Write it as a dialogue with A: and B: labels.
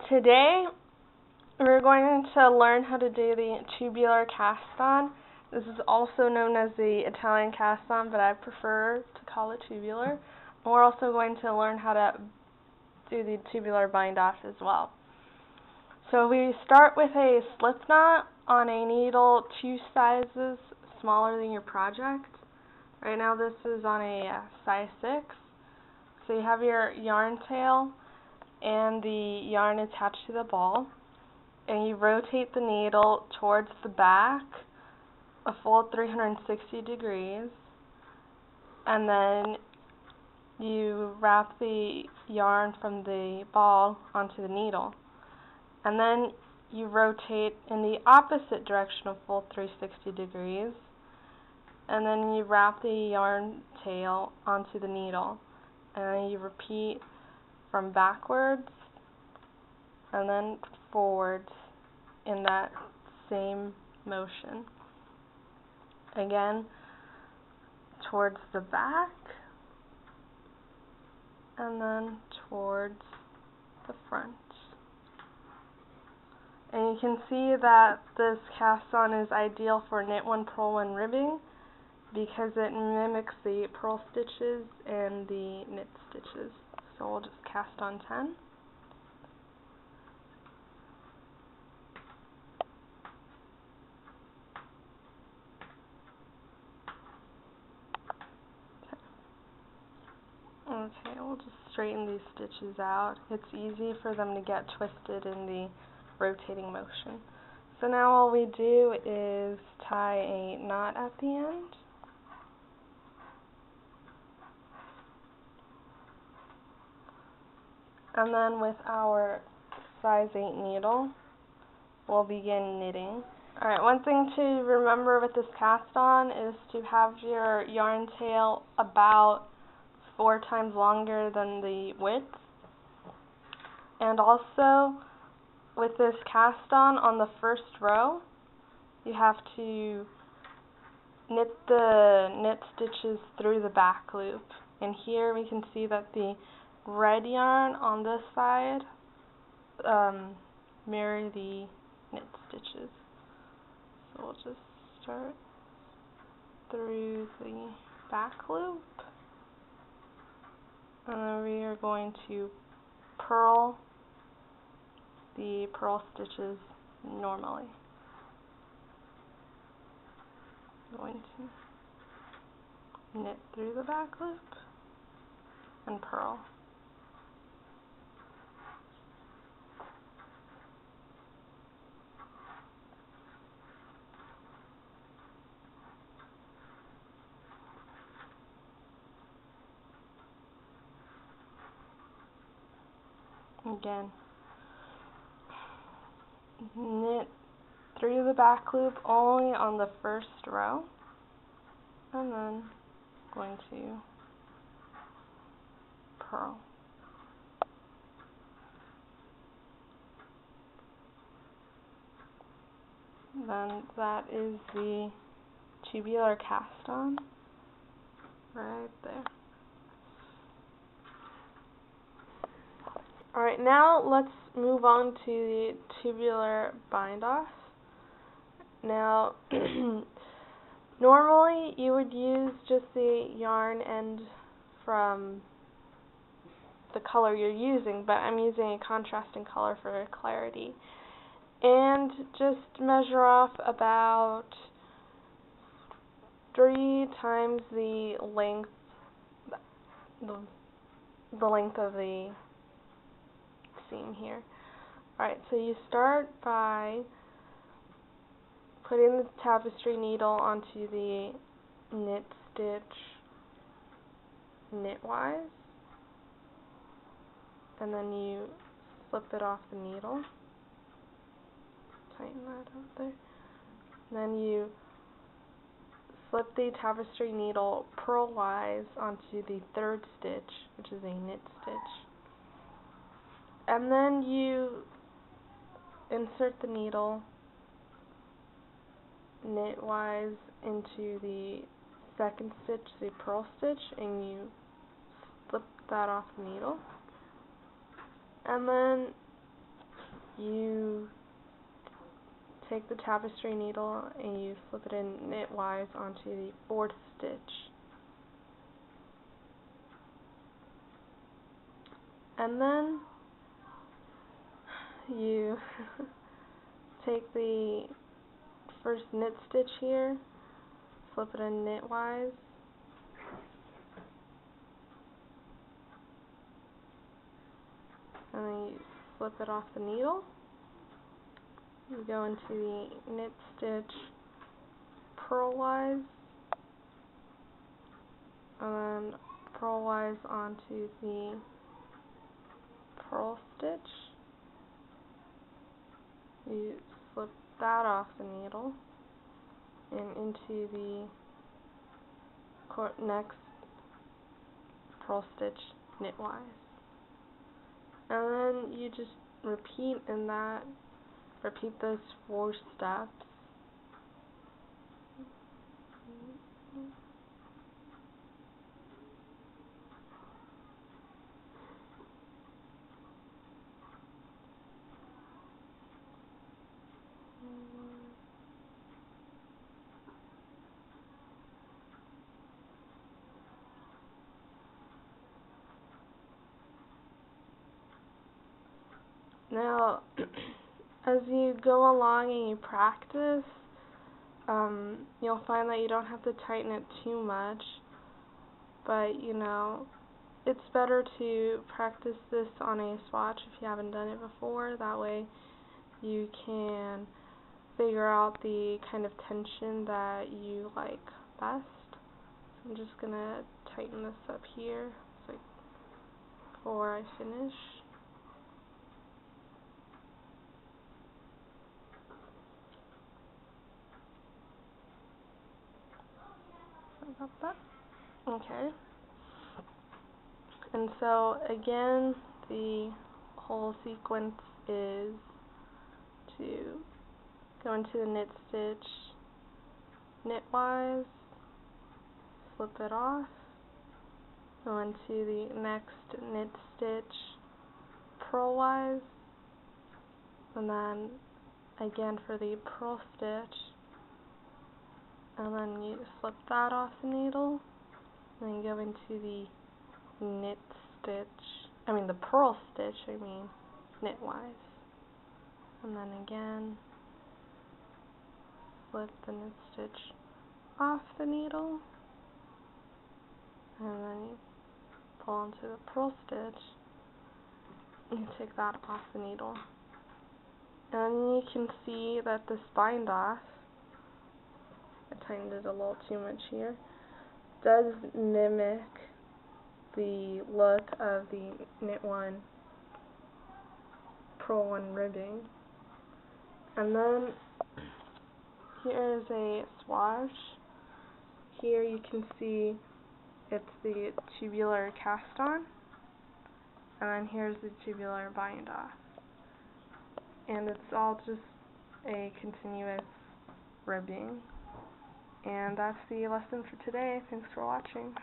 A: Today we're going to learn how to do the tubular cast-on. This is also known as the Italian cast-on, but I prefer to call it tubular. And we're also going to learn how to do the tubular bind-off as well. So we start with a slip knot on a needle 2 sizes smaller than your project. Right now this is on a size 6. So you have your yarn tail and the yarn attached to the ball, and you rotate the needle towards the back a full 360 degrees, and then you wrap the yarn from the ball onto the needle, and then you rotate in the opposite direction a full 360 degrees, and then you wrap the yarn tail onto the needle, and then you repeat from backwards and then forwards in that same motion. Again, towards the back and then towards the front. And you can see that this cast-on is ideal for knit one, purl one ribbing because it mimics the purl stitches and the knit stitches. So we'll just cast on 10. Okay, we'll just straighten these stitches out. It's easy for them to get twisted in the rotating motion. So now all we do is tie a knot at the end. And then with our size 8 needle, we'll begin knitting. Alright, one thing to remember with this cast-on is to have your yarn tail about 4 times longer than the width. And also, with this cast-on the first row, you have to knit the knit stitches through the back loop. And here we can see that the red yarn on this side mirror the knit stitches. So we'll just start through the back loop, and then we are going to purl the purl stitches normally. Going to knit through the back loop and purl. Again, knit through the back loop only on the first row, and then going to purl. Then that is the tubular cast-on right there. Alright, now let's move on to the tubular bind-off. Now, normally you would use just the yarn end from the color you're using, but I'm using a contrasting color for clarity. And just measure off about 3 times the length of the seam here. Alright, so you start by putting the tapestry needle onto the knit stitch knitwise, and then you slip it off the needle. Tighten that up there. And then you slip the tapestry needle purlwise onto the 3rd stitch, which is a knit stitch. And then you insert the needle knitwise into the 2nd stitch, the purl stitch, and you slip that off the needle. And then you take the tapestry needle and you slip it in knitwise onto the fourth stitch. And then you take the first knit stitch here, slip it in knitwise, and then you slip it off the needle. You go into the knit stitch purlwise, and then purlwise onto the purl stitch. You slip that off the needle and into the next purl stitch knitwise. And then you just repeat those 4 steps. Now, as you go along and you practice, you'll find that you don't have to tighten it too much, but it's better to practice this on a swatch if you haven't done it before. That way you can figure out the kind of tension that you like best. So I'm just going to tighten this up here before I finish. About that. Okay. And so again, the whole sequence is to go into the knit stitch knitwise, slip it off, go into the next knit stitch purlwise, and then again for the purl stitch, and then you slip that off the needle, and then go into the knit stitch, the purl stitch, knitwise, and then again slip the knit stitch off the needle, and then you pull into the purl stitch, and you take that off the needle. And you can see that this bind off, I tightened it a little too much here, does mimic the look of the knit one, purl one ribbing. And then here is a swatch. Here you can see it's the tubular cast on, and then here's the tubular bind off. And it's all just a continuous ribbing. And that's the lesson for today. Thanks for watching.